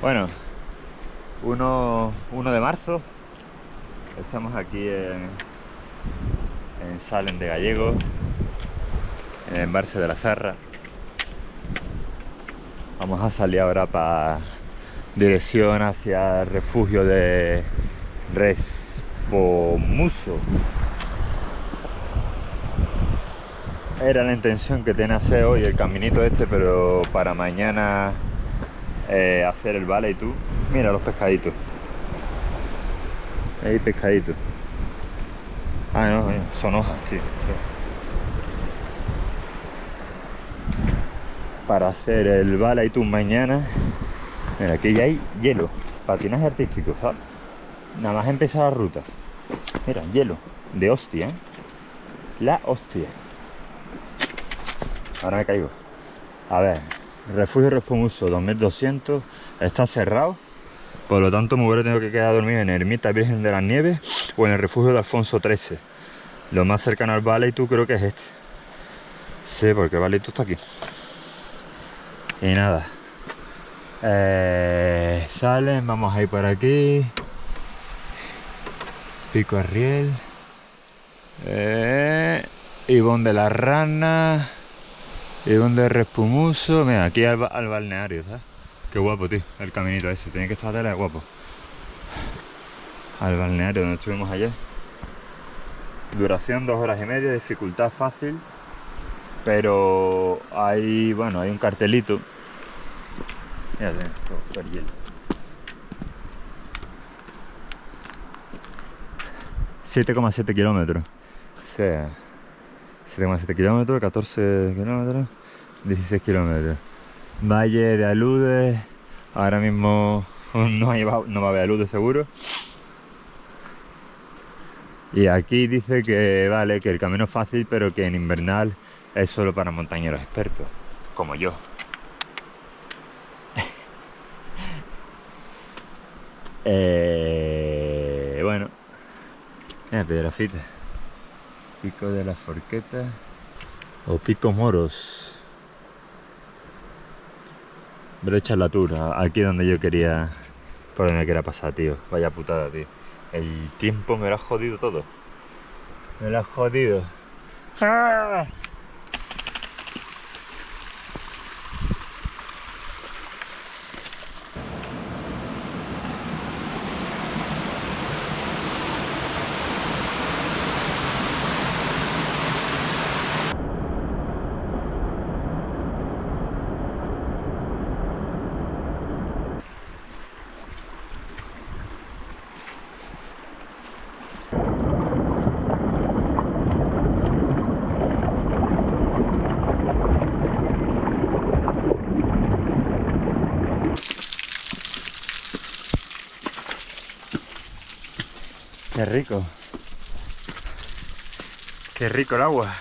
Bueno, 1 de marzo, estamos aquí en Salen de Gallego, en el embalse de la Serra. Vamos a salir ahora para dirección hacia el refugio de Respomuso. Era la intención que tenía hacer hoy el caminito este, pero para mañana hacer el vale. Y tú, mira los pescaditos. Hay pescaditos. Ah, no, son hojas, sí. Para hacer el vale y tú mañana. Mira, aquí ya hay hielo, patinaje artístico, ¿sabes? Nada más empezar la ruta. Mira, hielo, de hostia, ¿eh? La hostia. Ahora me caigo. A ver, refugio Respomuso 2200 está cerrado. Por lo tanto me hubiera tenido que quedar dormido en Ermita Virgen de las Nieves o en el refugio de Alfonso XIII. Lo más cercano al Vale y tú creo que es este. Sí, porque el Vale y tú está aquí. Y nada. Salen, vamos a ir por aquí. Pico Arriel. Ibón de la Rana. Ibón de Respomuso. Mira, aquí al balneario, ¿sabes? Qué guapo, tío, el caminito ese. Tiene que estar de guapo. Al balneario donde estuvimos ayer. Duración 2 horas y media, dificultad fácil. Pero hay, bueno, hay un cartelito. Mira, todo el hielo. 7,7 kilómetros. O sea, 7,7 kilómetros, 14 kilómetros, 16 kilómetros. Valle de Aludes. Ahora mismo no va a haber aludes seguro. Y aquí dice que vale, que el camino es fácil, pero que en invernal es solo para montañeros expertos, como yo. Bueno, mira, Piedrafita, Pico de la Forqueta o Pico Moros. Brecha la Tour, aquí donde yo quería, por donde me quería pasar, tío. Vaya putada, tío. El tiempo me lo ha jodido todo. Me lo ha jodido. ¡Ah! Qué rico. Qué rico el agua.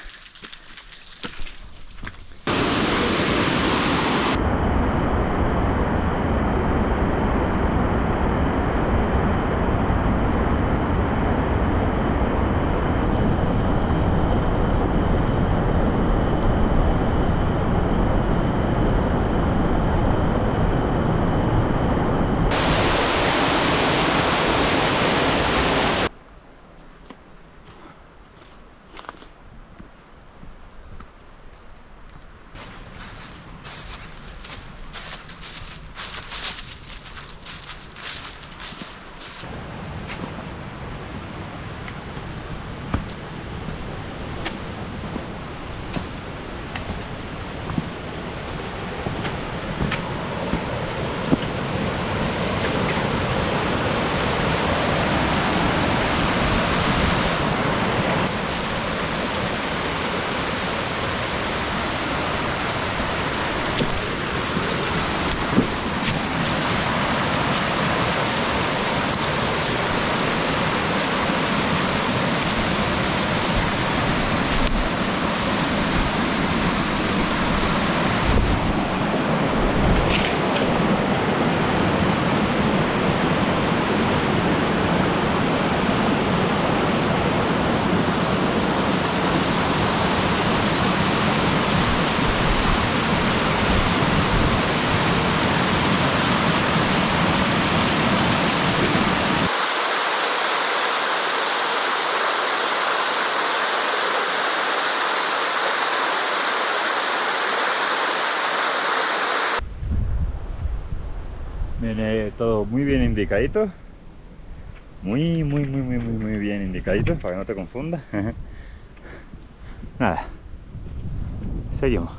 Viene todo muy bien indicadito. Muy bien indicadito para que no te confundas. Nada. Seguimos.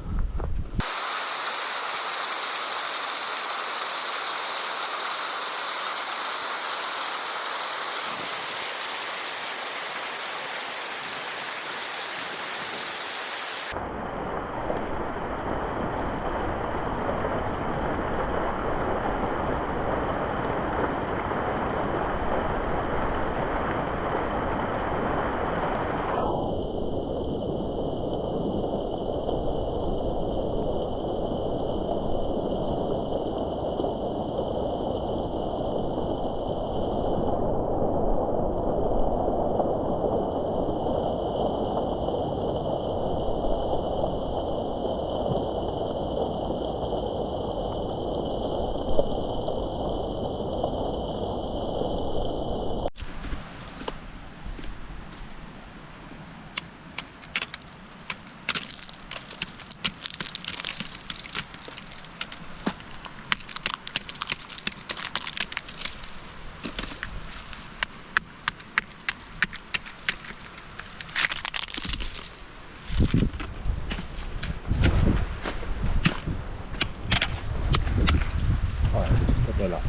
Joder, esto te la...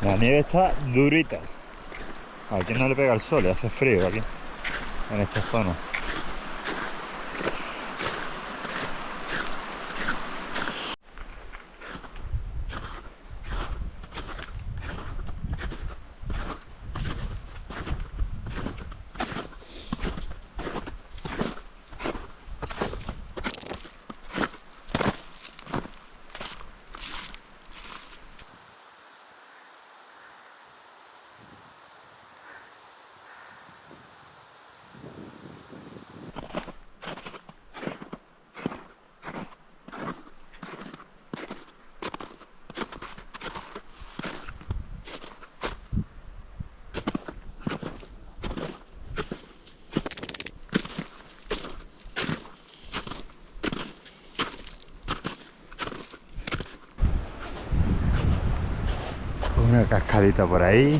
La nieve está durita. Aquí no le pega el sol, hace frío aquí, en esta zona. Una cascadita por ahí.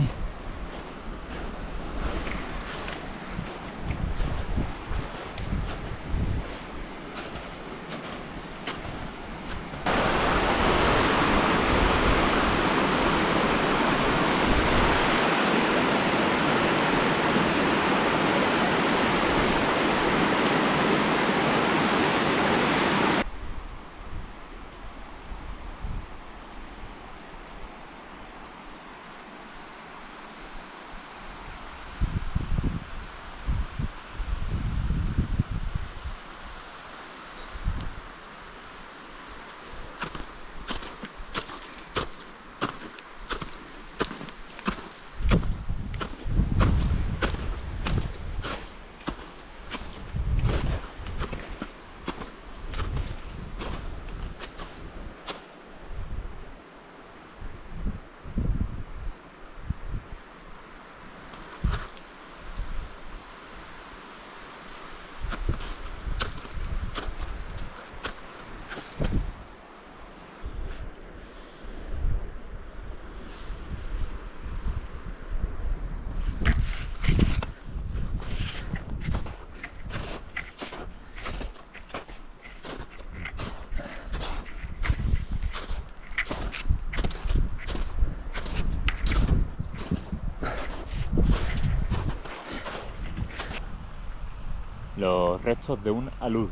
Los restos de un alud.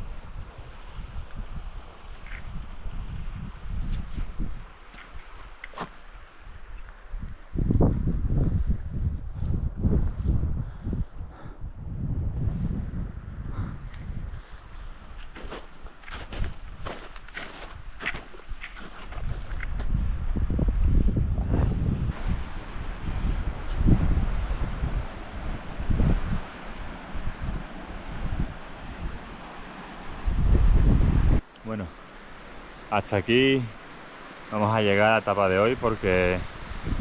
hasta aquí vamos a llegar a la etapa de hoy porque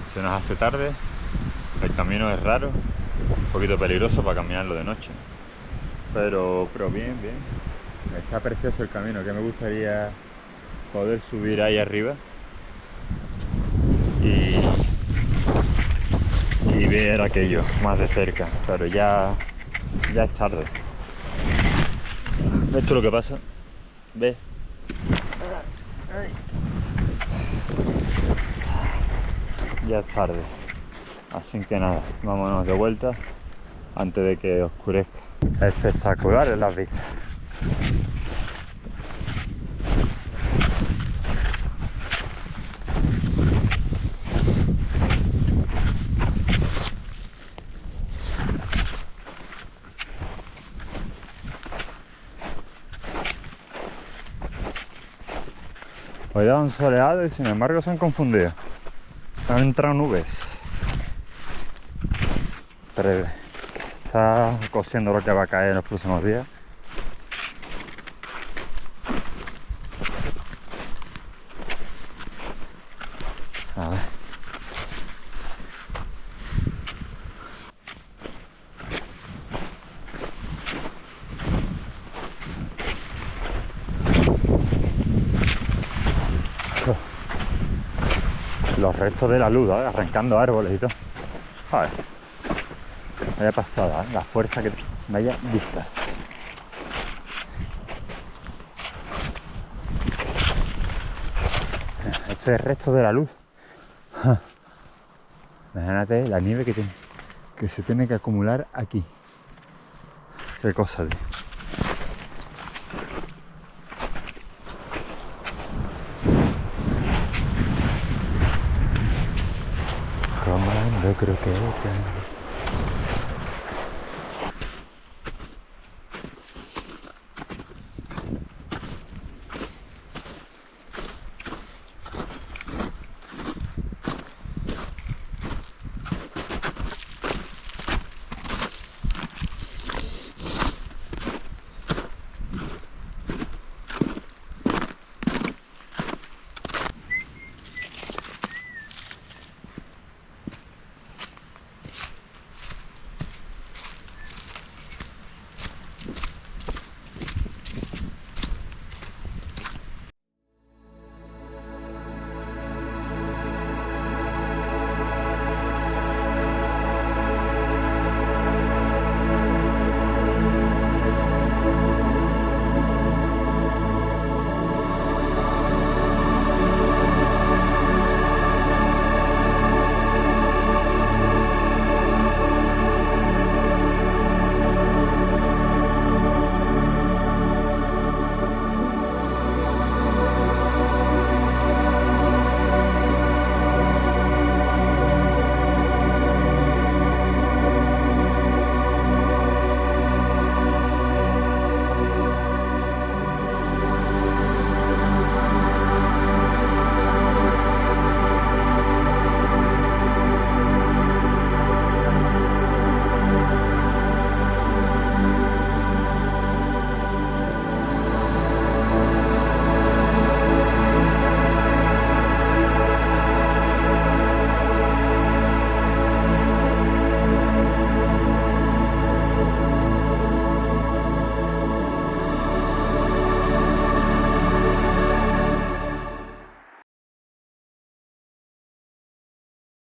se nos hace tarde. El camino es raro, un poquito peligroso para caminarlo de noche. Pero bien. Está precioso el camino, que me gustaría poder subir ahí arriba y ver aquello más de cerca, pero ya es tarde. ¿Ves tú lo que pasa? ¿Ves? Ya es tarde, así que nada, vámonos de vuelta antes de que oscurezca. Espectaculares las vistas. Hoy da un soleado y sin embargo se han confundido. Han entrado nubes. Pero está cosiendo lo que va a caer en los próximos días. A ver. Los restos de la luz, ¿eh? Arrancando árboles y todo. A ver. Vaya pasada, ¿eh? La fuerza que... Vaya vistas. Este es el resto de la luz. Imagínate la nieve que se tiene que acumular aquí. Qué cosa, tío. Comando croqueta.